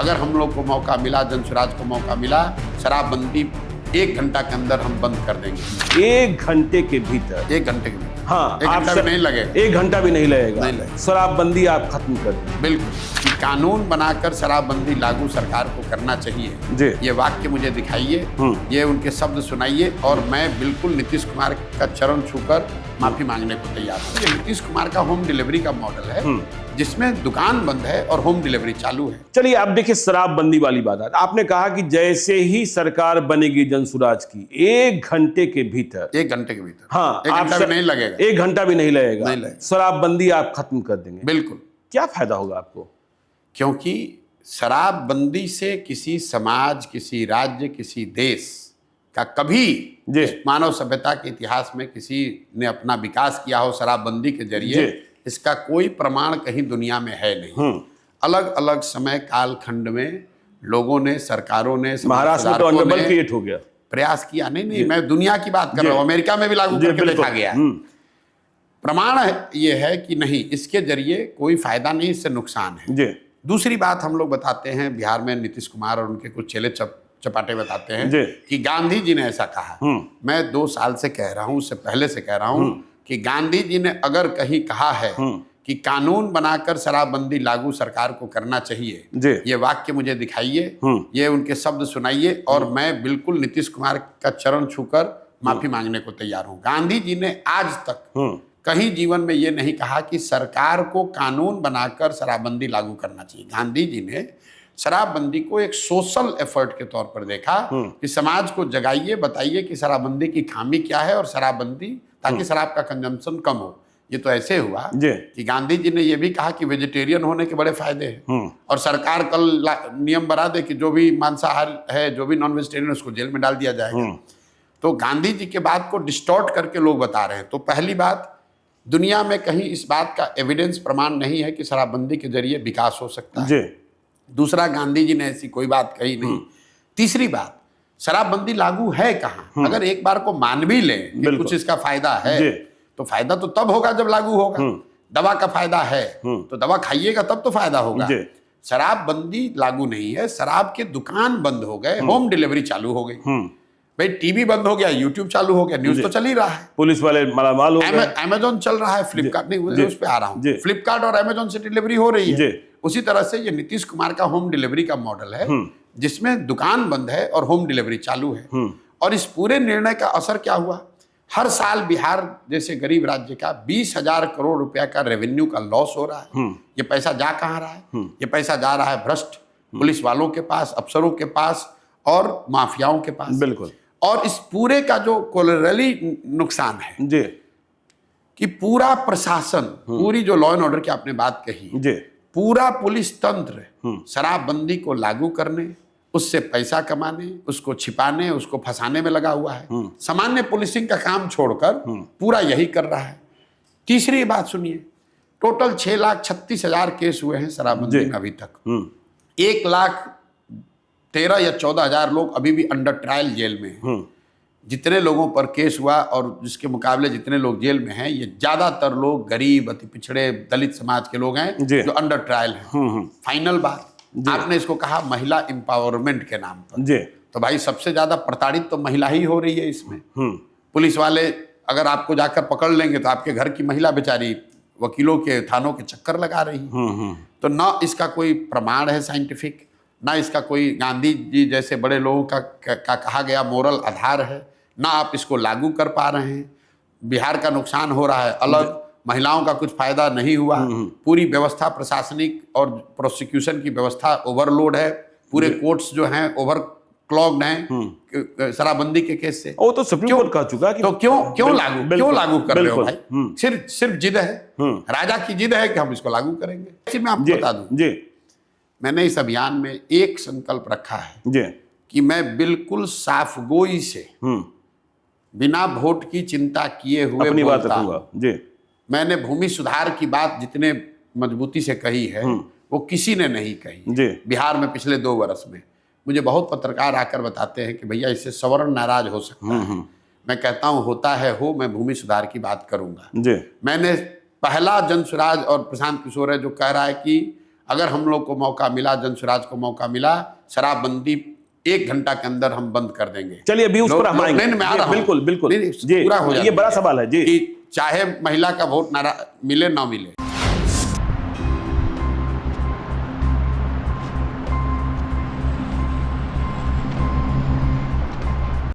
अगर हम लोग को मौका मिला, जनसुराज को मौका मिला, शराबबंदी 1 घंटा के अंदर हम बंद कर देंगे। 1 घंटे के भीतर? 1 घंटे के भीतर। हाँ, 1 घंटा भी नहीं लगेगा। 1 घंटा भी नहीं लगेगा। नहीं लगेगा। शराबबंदी आप खत्म कर दें। बिल्कुल, कि कानून बनाकर शराबबंदी लागू सरकार को करना चाहिए जी। ये वाक्य मुझे दिखाइए, ये उनके शब्द सुनाइए और मैं बिल्कुल नीतीश कुमार का चरण छूकर माफी मांगने को तैयार हूँ। ये नीतीश कुमार का होम डिलीवरी का मॉडल है जिसमें दुकान बंद है और होम डिलीवरी चालू है। चलिए अब देखिए शराबबंदी वाली बात है। आपने कहा कि जैसे ही सरकार बनेगी जनसुराज की 1 घंटे के भीतर, 1 घंटे के भीतर। हाँ, 1 घंटा भी नहीं लगेगा। 1 घंटा भी नहीं लगेगा। नहीं लगेगा। शराबबंदी आप खत्म कर देंगे। बिल्कुल। क्या फायदा होगा आपको? क्योंकि शराबबंदी से किसी समाज, किसी राज्य, किसी देश का कभी मानव सभ्यता के इतिहास में किसी ने अपना विकास किया हो शराबबंदी के जरिए, इसका कोई प्रमाण कहीं दुनिया में है नहीं। अलग अलग समय काल खंड में लोगों ने, सरकारों ने, महाराष्ट्र में तो अनबल क्रिएट हो गया, प्रयास किया। नहीं, मैं दुनिया की बात कर रहा हूँ। अमेरिका में भी लागू करके देखा गया। प्रमाण ये है कि नहीं, इसके जरिए कोई फायदा नहीं, इससे नुकसान है। दूसरी बात हम लोग बताते हैं, बिहार में नीतीश कुमार और उनके कुछ चेले चपाटे बताते हैं कि गांधी जी ने ऐसा कहा। मैं 2 साल से कह रहा हूं, उससे पहले से कह रहा हूं कि गांधी जी ने अगर कहीं कहा है कि कानून बनाकर शराबबंदी लागू सरकार को करना चाहिए, ये वाक्य मुझे दिखाइए, ये उनके शब्द सुनाइए और मैं बिल्कुल नीतीश कुमार का चरण छूकर माफी मांगने को तैयार हूं। गांधी जी ने आज तक कहीं जीवन में ये नहीं कहा कि सरकार को कानून बनाकर शराबबंदी लागू करना चाहिए। गांधी जी ने शराबबंदी को एक सोशल एफर्ट के तौर पर देखा कि समाज को जगाइए, बताइए कि शराबबंदी की खामी क्या है और शराबबंदी, ताकि शराब का कंजम्पशन कम हो। ये तो ऐसे हुआ कि गांधी जी ने ये भी कहा कि वेजिटेरियन होने के बड़े फायदे हैं और सरकार कल नियम बना दे कि जो भी मांसाहार है, जो भी नॉन वेजिटेरियन, उसको जेल में डाल दिया जाएगा। तो गांधी जी के बात को डिस्टॉर्ट करके लोग बता रहे हैं। तो पहली बात, दुनिया में कहीं इस बात का एविडेंस, प्रमाण नहीं है कि शराबबंदी के जरिए विकास हो सकता है। दूसरा, गांधी जी ने ऐसी कोई बात कही नहीं। तीसरी बात, शराबबंदी लागू है कहाँ? अगर एक बार को मान भी ले कि कुछ इसका फायदा है, तो फायदा तो तब होगा जब लागू होगा। दवा का फायदा है तो दवा खाइएगा तब तो फायदा होगा। शराबबंदी लागू नहीं है, शराब के दुकान बंद हो गए, होम डिलीवरी चालू हो गई। भाई टीवी बंद हो गया, यूट्यूब चालू हो गया, न्यूज तो चल ही रहा है। पुलिस वाले मालामाल हो गए, अमेजोन चल रहा है, फ्लिपकार्ट नहीं, उस पे आ रहा हूँ, फ्लिपकार्ट और अमेजोन से डिलीवरी हो रही है। उसी तरह से ये नीतीश कुमार का होम डिलीवरी का मॉडल है जिसमें दुकान बंद है और होम डिलीवरी चालू है। और इस पूरे निर्णय का असर क्या हुआ? हर साल बिहार जैसे गरीब राज्य का 20,000 करोड़ रुपया का रेवेन्यू का लॉस हो रहा है। ये पैसा जा कहाँ रहा है? ये पैसा जा रहा है भ्रष्ट पुलिस वालों के पास, अफसरों के पास और माफियाओं के पास। बिल्कुल। और इस पूरे का जो कोलैटरली नुकसान है कि पूरा प्रशासन, पूरी जो लॉ एंड ऑर्डर की आपने बात कही, पूरा पुलिस तंत्र शराबबंदी को लागू करने, उससे पैसा कमाने, उसको छिपाने, उसको फंसाने में लगा हुआ है। सामान्य पुलिसिंग का काम छोड़कर पूरा यही कर रहा है। तीसरी बात सुनिए, टोटल 6,36,000 केस हुए हैं शराबबंदी में अभी तक। 1,13,000 या 14,000 लोग अभी भी अंडर ट्रायल जेल में हैं। जितने लोगों पर केस हुआ और जिसके मुकाबले जितने लोग जेल में हैं, ये ज्यादातर लोग गरीब, अति पिछड़े, दलित समाज के लोग हैं जो अंडर ट्रायल हैं। फाइनल बात, आपने इसको कहा महिला एम्पावरमेंट के नाम पर, तो भाई सबसे ज्यादा प्रताड़ित तो महिला ही हो रही है इसमें। पुलिस वाले अगर आपको जाकर पकड़ लेंगे तो आपके घर की महिला बेचारी वकीलों के, थानों के चक्कर लगा रही है। तो ना इसका कोई प्रमाण है साइंटिफिक, ना इसका कोई गांधी जी जैसे बड़े लोगों का कहा गया मोरल आधार है, ना आप इसको लागू कर पा रहे हैं। बिहार का नुकसान हो रहा है अलग, महिलाओं का कुछ फायदा नहीं हुआ। पूरी व्यवस्था, प्रशासनिक और प्रोसिक्यूशन की व्यवस्था ओवरलोड है। पूरे कोर्ट्स जो हैं ओवर क्लॉग्ड हैं शराबबंदी के केस से। वो तो सुप्रीम कोर्ट कह चुका कि तो क्यों लागू कर रहे हो भाई? सिर्फ जिद है, राजा की जिद है कि हम इसको लागू करेंगे। मैं आपको बता दूं, मैंने इस अभियान में एक संकल्प रखा है कि मैं बिल्कुल साफगोई से, बिना वोट की चिंता किए हुए अपनी बात रखूंगा। मैंने भूमि सुधार की बात जितने मजबूती से कही है वो किसी ने नहीं कही बिहार में पिछले 2 वर्ष में। मुझे बहुत पत्रकार आकर बताते हैं कि भैया इससे सवर्ण नाराज हो सकता है। मैं कहता हूं होता है हो, मैं भूमि सुधार की बात करूंगा। मैंने पहला जनसुराज और प्रशांत किशोर है जो कह रहा है कि अगर हम लोग को मौका मिला, जनसुराज को मौका मिला, शराबबंदी 1 घंटा के अंदर हम बंद कर देंगे। चलिए अभी उस पर हम आएंगे। नहीं, मैं आ रहा हूं। बिल्कुल बिल्कुल पूरा हो जाए, ये बड़ा सवाल है जी, कि चाहे महिला का वोट ना मिले ना मिले,